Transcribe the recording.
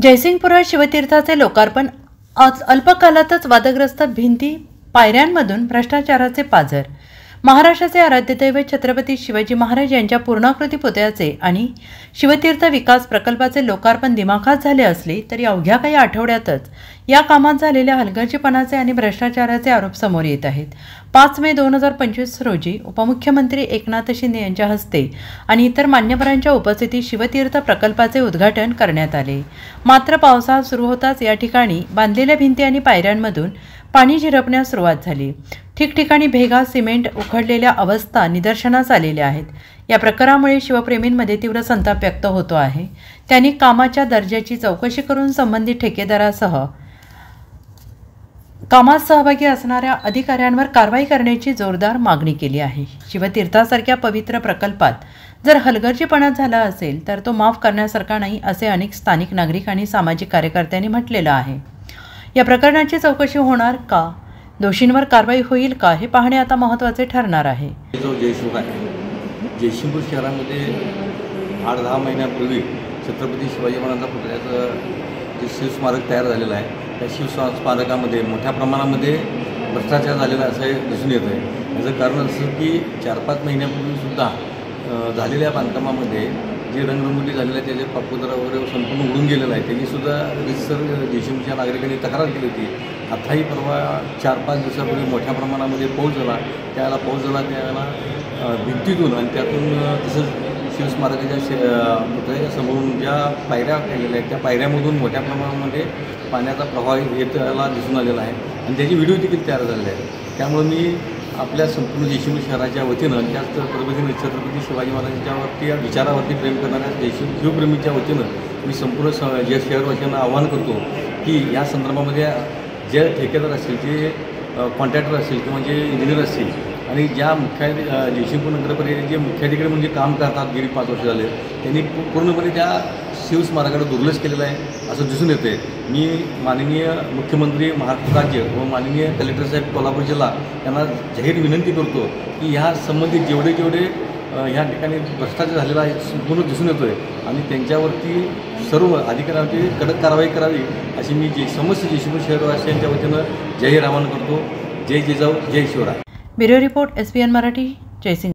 जयसिंगपुरात शिवतीर्थाचे लोकार्पण। अल्पकालातच वादग्रस्त भिंती, पायऱ्यांमधून भ्रष्टाचाराचे पाझर। महाराष्ट्राचे आराध्यदैवत छत्रपती शिवाजी महाराज यांच्या पूर्णाकृती पुतळ्याचे आणि शिवतीर्थ विकास प्रकल्पाचे लोकार्पण दिमाखात झाले असले तरी अवघ्या काही आठवड्यातच या कामात झालेल्या हलगर्जीपणाचे आणि भ्रष्टाचाराचे आरोप समोर येत आहेत। 5 मे 2025 रोजी उपमुख्यमंत्री एकनाथ शिंदे यांच्या हस्ते आणि इतर मान्यवरांच्या उपस्थितीत शिवतीर्थ प्रकल्पाचे उद्घाटन करण्यात आले। मात्र पावसाळा सुरू होताच या ठिकाणी बांधलेल्या भिंती आणि पायऱ्यांमधून पाणी झिरपण्यास सुरुवात झाली। ठिकठिकाणी भेगा, सिमेंट उखडलेल्या अवस्था निदर्शनास आलेल्या आहेत। या प्रकारामुळे शिवप्रेमींमध्ये तीव्र संताप व्यक्त होतो आहे। त्यांनी कामाच्या दर्जाची चौकशी करून संबंधित ठेकेदारासह कामात सहभागी असणाऱ्या अधिकाऱ्यांवर कारवाई करण्याची जोरदार मागणी केली आहे। शिवतीर्थासारख्या पवित्र प्रकल्पात जर हलगर्जीपणा झाला असेल तर तो माफ करण्यासारखा नाही, असे अनेक स्थानिक नागरिक आणि सामाजिक कार्यकर्त्यांनी म्हटलेलं आहे। या प्रकरणाची चौकशी होणार का, दोषींवर कारवाई होईल का, हे पाहणे आता महत्त्वाचे ठरणार आहे। जो जयशिंग आहे, जयसिंगपूर शहरामध्ये 8-10 महिन्यापूर्वी छत्रपती शिवाजी महाराजांचा पुतळ्याचं जे शिवस्मारक तयार झालेलं आहे, त्या शिवस्मारकामध्ये मोठ्या प्रमाणामध्ये भ्रष्टाचार झालेला असं दिसून येतं आहे। याचं कारण असं की 4-5 महिन्यापूर्वीसुद्धा झालेल्या बांधकामामध्ये जे रंगरंगोटी झालेलं आहे, त्याचे पापुद्रा वगैरे संपूर्ण उडून गेलेलं आहे। त्याचीसुद्धा रितसर जयसिंगपूरच्या नागरिकांनी तक्रार केली होती। आताही परवा 4-5 दिवसापूर्वी मोठ्या प्रमाणामध्ये पाऊस झाला, त्याला भिंतीतून आणि त्यातून तसंच शिवस्मारकाच्या पुतळ्याच्या समोरून ज्या पायऱ्या केलेल्या आहेत त्या पायऱ्यामधून मोठ्या प्रमाणामध्ये पाण्याचा प्रवाह येताना दिसून आलेला आहे आणि त्याची व्हिडिओ देखील तयार झालेली आहे। त्यामुळे मी आपल्या संपूर्ण जयसिंगपूर शहराच्या वतीनं, त्याच पद्धतीने छत्रपती शिवाजी महाराजांच्यावरती या विचारावरती प्रेम करणाऱ्या शिवप्रेमीच्या वतीनं मी संपूर्ण जे शहरवासियांना आवाहन करतो की या संदर्भामध्ये जे ठेकेदार असतील, जे कॉन्ट्रॅक्टर असतील किंवा जे इंजिनियर असतील आणि ज्या जयसिंगपूर नगरपालिकेचे जे मुख्याधिकारी म्हणजे काम करतात गेली 5 वर्ष झाले, त्यांनी पूर्णपणे त्या शिवस्मारकाकडे दुर्लक्ष केलेलं आहे असं दिसून येतं आहे। मी माननीय मुख्यमंत्री महाराष्ट्र राज्य व माननीय कलेक्टर साहेब कोल्हापूर जिल्हा यांना जाहीर विनंती करतो की ह्या संबंधित जेवढे ह्या ठिकाणी भ्रष्टाचार झालेला आहे संपूर्ण दिसून येतो आहे आणि त्यांच्यावरती सर्व अधिकाऱ्यांची कडक कारवाई करावी अशी मी समस्त जयसिंगपूर शहरवासियांच्या वतीनं जाहीर आवाहन करतो। जय जिजाऊ, जय Shivrai. Bureau report, SBN Marathi, Jaisingh.